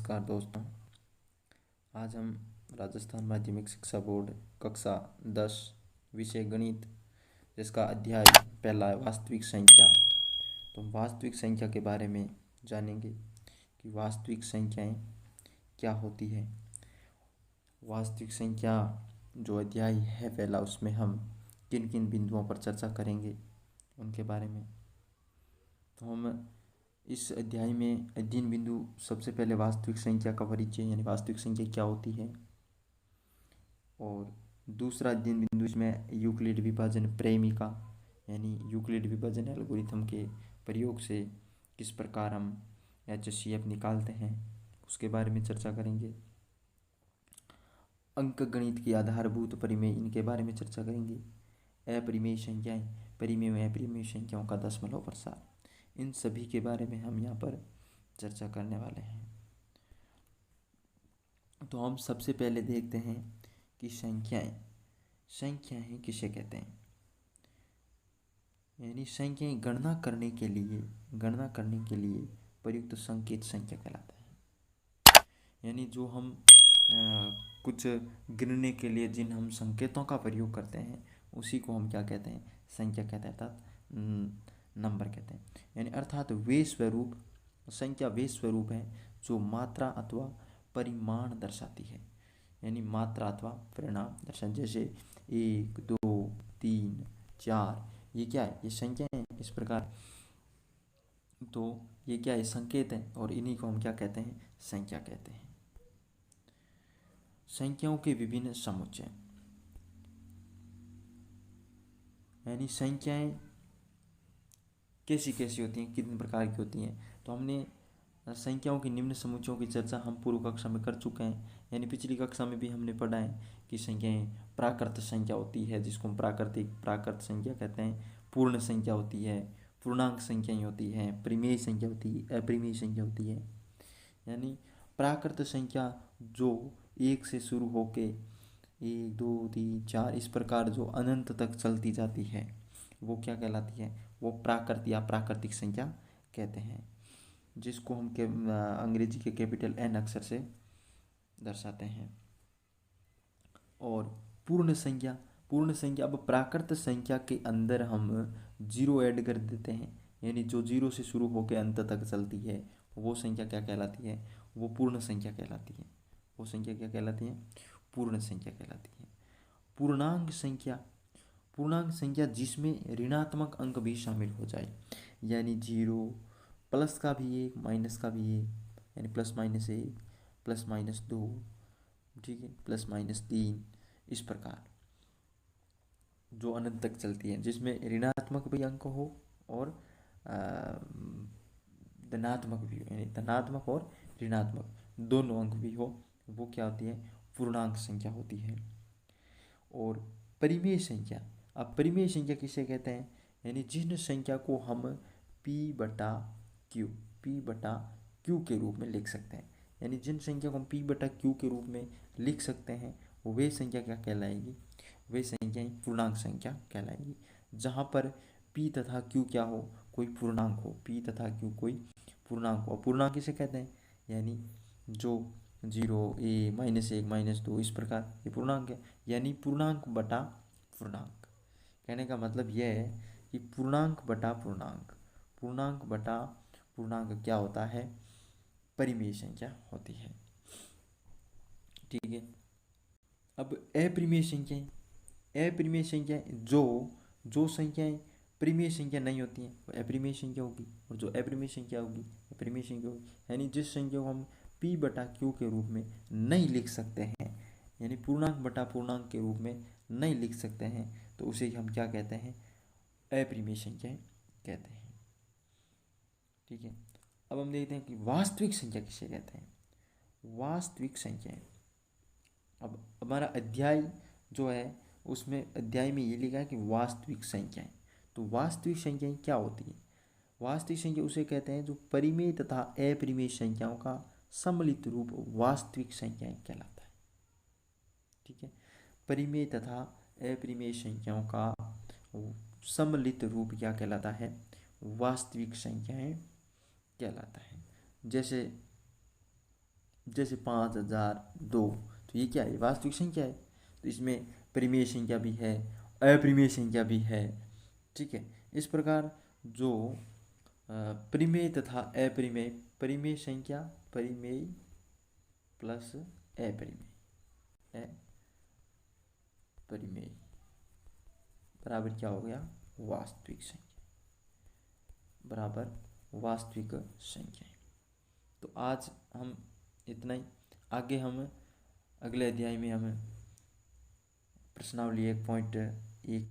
नमस्कार दोस्तों। आज हम राजस्थान माध्यमिक शिक्षा बोर्ड कक्षा 10 विषय गणित जिसका अध्याय पहला है वास्तविक संख्या। तो हम वास्तविक संख्या के बारे में जानेंगे कि वास्तविक संख्याएं क्या होती है। वास्तविक संख्या जो अध्याय है पहला, उसमें हम किन किन बिंदुओं पर चर्चा करेंगे उनके बारे में। तो हम इस अध्याय में अध्ययन बिंदु सबसे पहले वास्तविक संख्या का परिचय यानी वास्तविक संख्या क्या होती है, और दूसरा अध्ययन बिंदु इसमें यूक्लिड विभाजन प्रेमिका यानी यूक्लिड विभाजन एल्गोरिथम के प्रयोग से किस प्रकार हम HCF निकालते हैं उसके बारे में चर्चा करेंगे। अंक गणित की आधारभूत परिमेय, इनके बारे में चर्चा करेंगे। अपरिमेय संख्याएं, परिमेय व अपरिमेय संख्याओं का दशमलव प्रसार, इन सभी के बारे में हम यहाँ पर चर्चा करने वाले हैं। तो हम सबसे पहले देखते हैं कि संख्याएं किसे कहते हैं। यानी संख्याएं गणना करने के लिए प्रयुक्त संकेत संख्या कहलाता है। यानी जो हम कुछ गिनने के लिए जिन हम संकेतों का प्रयोग करते हैं उसी को हम क्या कहते हैं, संख्या कहते हैं, अर्थात नंबर कहते हैं। यानी अर्थात वे स्वरूप, संख्या वे स्वरूप है जो मात्रा अथवा परिमाण दर्शाती है। यानी मात्रा अथवा परिणाम दर्शा, जैसे 1 2 3 4, ये क्या है, ये संख्या है इस प्रकार। तो ये क्या है, संकेत है, और इन्हीं को हम क्या कहते हैं, संख्या कहते हैं। संख्याओं के विभिन्न समुच्चय, यानी संख्याएं कैसी कैसी होती हैं, कितने प्रकार की होती हैं। तो हमने संख्याओं के निम्न समुच्चयों की चर्चा हम पूर्व कक्षा में कर चुके हैं। यानी पिछली कक्षा में भी हमने पढ़ा है कि संख्याएं प्राकृत संख्या होती है जिसको हम प्राकृत संख्या कहते हैं, पूर्ण संख्या होती है, पूर्णांक संख्याएं होती है, परिमेय संख्या होती है, अपरिमेय संख्या होती है। यानी प्राकृत संख्या जो 1 से शुरू होके 1 2 3 4 इस प्रकार जो अनंत तक चलती जाती है वो क्या कहलाती है, वो प्राकृत या प्राकृतिक संख्या कहते हैं, जिसको हम अंग्रेजी के कैपिटल N अक्षर से दर्शाते हैं। और पूर्ण संख्या, अब प्राकृत संख्या के अंदर हम 0 ऐड कर देते हैं, यानी जो 0 से शुरू होकर अंत तक चलती है वो संख्या क्या कहलाती है, वो पूर्ण संख्या कहलाती है। वो संख्या क्या कहलाती है, पूर्ण संख्या कहलाती है। पूर्णांक संख्या जिसमें ऋणात्मक अंक भी शामिल हो जाए, यानी 0, प्लस का भी 1, माइनस का भी 1, यानी +-1, +-2, ठीक है, +-3, इस प्रकार जो अनंत तक चलती है, जिसमें ऋणात्मक भी अंक हो और धनात्मक भी हो, यानी धनात्मक और ऋणात्मक दोनों अंक भी हो, वो क्या होती है, पूर्णांक संख्या होती है। और परिमेय संख्या, अब परिमेय संख्या किसे कहते हैं, यानी जिन संख्या को हम P/Q के रूप में लिख सकते हैं, यानी जिन संख्या को हम P/Q के रूप में लिख सकते हैं वे संख्या क्या कहलाएगी, वे संख्या पूर्णांक संख्या कहलाएगी। जहाँ पर P तथा Q क्या हो, कोई पूर्णांक हो, P तथा Q कोई पूर्णांक हो। पूर्णांक किसे कहते हैं, यानी जो 0 1 -1 -2 इस प्रकार ये पूर्णांक है। यानी पूर्णांक बटा पूर्णांक, कहने का मतलब यह है कि पूर्णांक बटा पूर्णांक क्या होता है, परिमेय संख्या होती है। ठीक है। अब अपरिमेय संख्याएं जो संख्याएं परिमेय संख्या नहीं होती हैं वो अपरिमेय संख्या होगी, और जो अपरिमेय संख्या होगी अपरिमेय संख्या होगी। यानी जिस संख्या को हम P/Q के रूप में नहीं लिख सकते हैं, यानी पूर्णांक बटा पूर्णांक के रूप में नहीं लिख सकते हैं, तो उसे हम क्या कहते हैं, अपरिमेय संख्या कहते हैं। ठीक है। अब हम देखते हैं कि वास्तविक संख्या किसे कहते हैं। वास्तविक संख्याएं, अब हमारा अध्याय जो है उसमें अध्याय में ये लिखा है कि वास्तविक संख्याएं। तो वास्तविक संख्याएं क्या होती है, वास्तविक संख्या उसे कहते हैं जो परिमेय तथा अपरिमेय संख्याओं का सम्मिलित रूप वास्तविक संख्याएं कहलाता है। ठीक है। परिमेय तथा अपरिमेय संख्याओं का सम्मिलित रूप क्या कहलाता है, वास्तविक संख्याएं कहलाता है। जैसे जैसे 5002, तो ये क्या है, वास्तविक संख्या है। तो इसमें परिमेय संख्या भी है, अपरिमेय संख्या भी है। ठीक है, इस प्रकार जो परिमेय तथा अपरिमेय, परिमेय संख्या, परिमेय प्लस अपरिमेय, अपरिमेय बराबर क्या हो गया, वास्तविक संख्या, बराबर वास्तविक संख्या। तो आज हम इतना ही। आगे हम अगले अध्याय में हम प्रश्नावली 1.1